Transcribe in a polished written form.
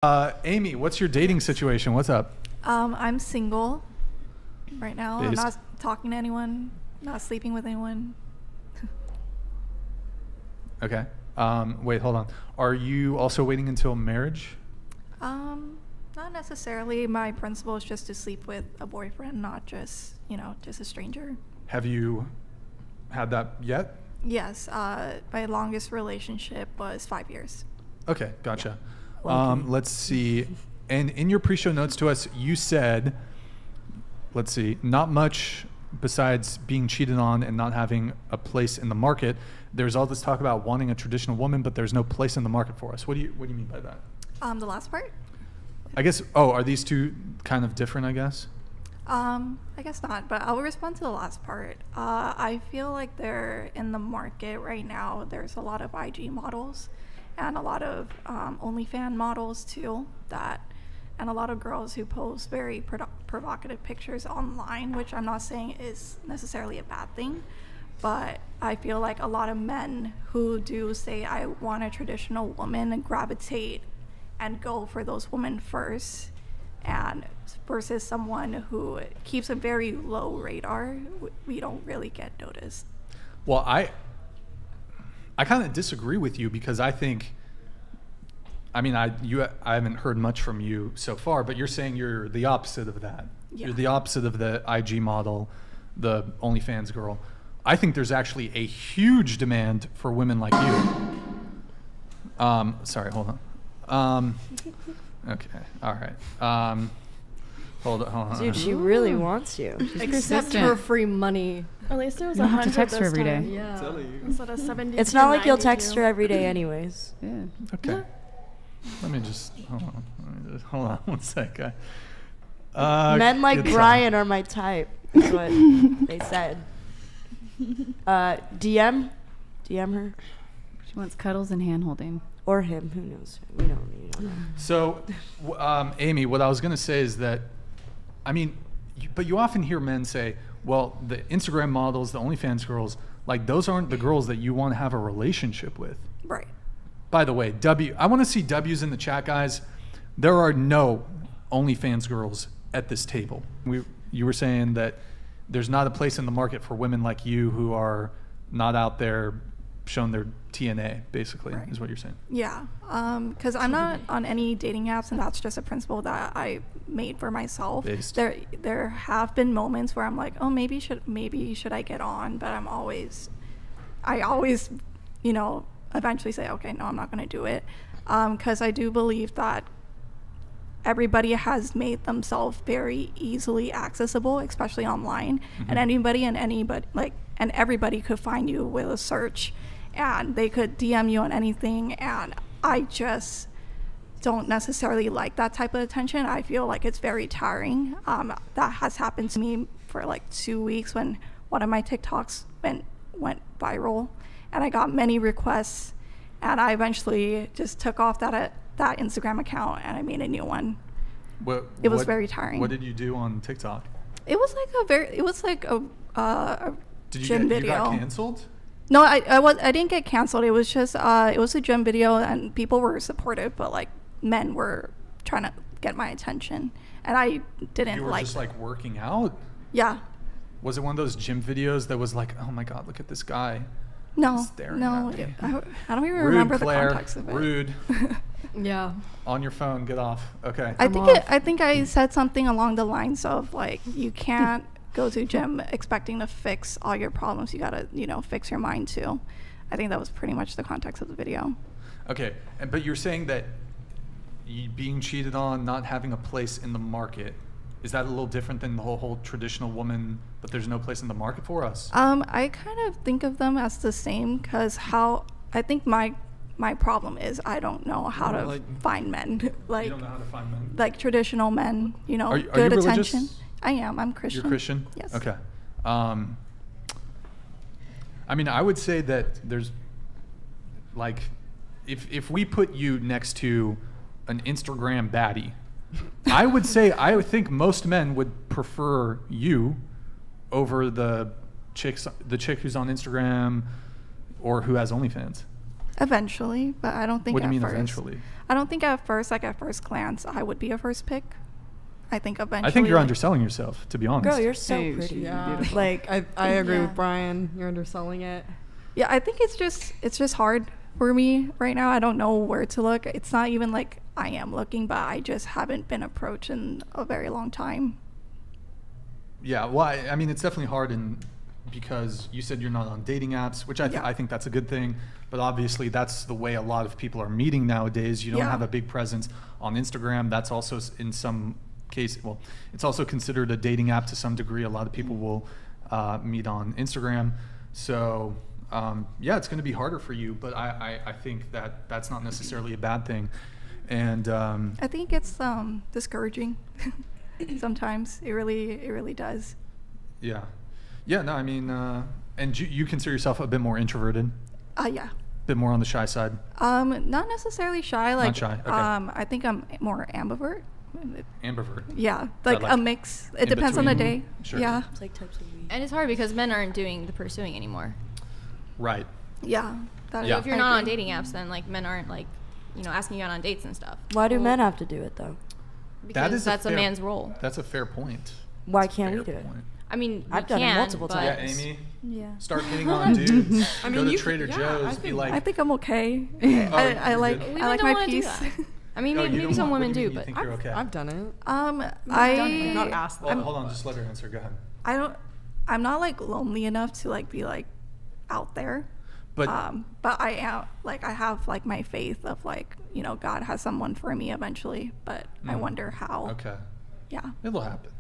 Amy, what's your dating situation? What's up? I'm single right now. I'm Based. not talking to anyone, not sleeping with anyone. Okay. Wait, hold on. Are you also waiting until marriage? Not necessarily. My principle is just to sleep with a boyfriend, not just, just a stranger. Have you had that yet? Yes, my longest relationship was 5 years. Okay, gotcha. Lucky. Let's see. And in your pre-show notes to us, you said, let's see, not much besides being cheated on and not having a place in the market. There's all this talk about wanting a traditional woman, but there's no place in the market for us. What do you mean by that? The last part? I guess, are these two kind of different, I guess? I guess not, but I'll respond to the last part. I feel like they're in the market right now. There's a lot of IG models and a lot of OnlyFans models too, and a lot of girls who post very provocative pictures online, which I'm not saying is necessarily a bad thing, but I feel like a lot of men who do say, I want a traditional woman, and gravitate and go for those women first, and versus someone who keeps a very low radar, we don't really get noticed. Well, I kind of disagree with you because I think, I haven't heard much from you so far, but you're saying you're the opposite of that. Yeah. You're the opposite of the IG model, the OnlyFans girl. I think there's actually a huge demand for women like you. Sorry, hold on. Okay, all right. Hold on. Dude, she really wants you. She's Except persistent. for free money. At least it was You don't have 100 to text her this every day. time. Yeah. Tell you. Instead of 70. It's not like you'll text her every day anyways. Yeah. Okay. Let me just hold on one sec. Men like good Brian are my type. Is what they said. DM her She wants cuddles and hand holding. or him. Who knows? We don't know. So, Amy, what I was going to say is that, but you often hear men say, well, the Instagram models, the OnlyFans girls, like those aren't the girls that you want to have a relationship with. Right. By the way, I want to see W's in the chat, guys. There are no OnlyFans girls at this table. You were saying that there's not a place in the market for women like you who are not out there showing their TNA, basically, Right. is what you're saying. Yeah, because I'm not on any dating apps, and that's just a principle that I made for myself. Based. There have been moments where I'm like, oh, maybe should I get on, but I always, eventually say, okay, no, I'm not going to do it, because I do believe that everybody has made themselves very easily accessible, especially online, and anybody and everybody could find you with a search, and they could DM you on anything, and I just don't necessarily like that type of attention. I feel like it's very tiring. That has happened to me for like 2 weeks when one of my TikToks went viral, and I got many requests, and I eventually just took off that Instagram account and I made a new one. It was very tiring. What did you do on TikTok? It was like a gym video. You got canceled? No, I didn't get canceled. It was just it was a gym video, and people were supportive, but like men were trying to get my attention, and I didn't You were like. just like working out? Yeah. Was it one of those gym videos that was like, oh my God, look at this guy? No. Staring No. at me. I don't even Rude, remember Claire. the context of it. Rude. Yeah. On your phone, get off. Okay. I think I said something along the lines of like, you can't go to gym expecting to fix all your problems. You gotta fix your mind too. I think that was pretty much the context of the video. Okay, but you're saying that being cheated on, not having a place in the market, is that a little different than the whole traditional woman, but there's no place in the market for us? I kind of think of them as the same, because I think my problem is I don't know how to find men. Like, you don't know how to find men? Like traditional men, Are you good religious? attention. I am. I'm Christian. You're Christian? Yes. Okay. I would say that there's, like, if we put you next to an Instagram baddie, I would think most men would prefer you over the chick who's on Instagram or who has OnlyFans. Eventually, but I don't think. What do you at mean first. eventually? I don't think at first, like at first glance, I would be a first pick. I think eventually. I think you're like- underselling yourself, to be honest. Girl, you're so Hey, pretty. yeah. Beautiful. Like I agree Yeah. with Brian. You're underselling it. Yeah, I think it's just hard for me right now. I don't know where to look. It's not even like I am looking, but I just haven't been approached in a very long time. Yeah, well, I mean, it's definitely hard, because you said you're not on dating apps, which Yeah. I think that's a good thing. But obviously, that's the way a lot of people are meeting nowadays. You don't Yeah. have a big presence on Instagram. That's also in some case, well, it's also considered a dating app to some degree. A lot of people will meet on Instagram. So yeah, it's going to be harder for you. But I think that that's not necessarily a bad thing. And I think it's discouraging. Sometimes it really does. yeah, no, I mean, and you consider yourself a bit more introverted, Yeah. a bit more on the shy side. Not necessarily shy. Like, shy, okay. I think I'm more ambivert. Ambivert. Yeah, like, like a mix. It in depends on the day. between? Sure. Yeah, It's like types of weed. And it's hard because men aren't doing the pursuing anymore. Right. yeah. That Yeah. So if you're I not on agree. dating apps, then like men aren't like, asking you out on dates and stuff. Why do Well, men have to do it though? Because that's a fair- man's role. That's a fair point. Why That's a can't we fair do it? point. I mean, I've you done it can, multiple but- Yeah, times. Amy, Yeah. start hitting on dudes. I mean, Go to you- Trader yeah, Joe's. I Be think- like, I think I'm okay. Oh, I you're like good. Women I like don't my wanna do peace. that. I mean, Oh, you maybe don't some want- women what do you do, mean you but think you're okay? I've done it. I I've not asked Well, them. hold on, just let her answer. Go ahead. I don't. I'm not like lonely enough to like be like out there. But But I am like I have like my faith of like God has someone for me eventually. But I Mm. wonder how. okay, Yeah. it'll happen.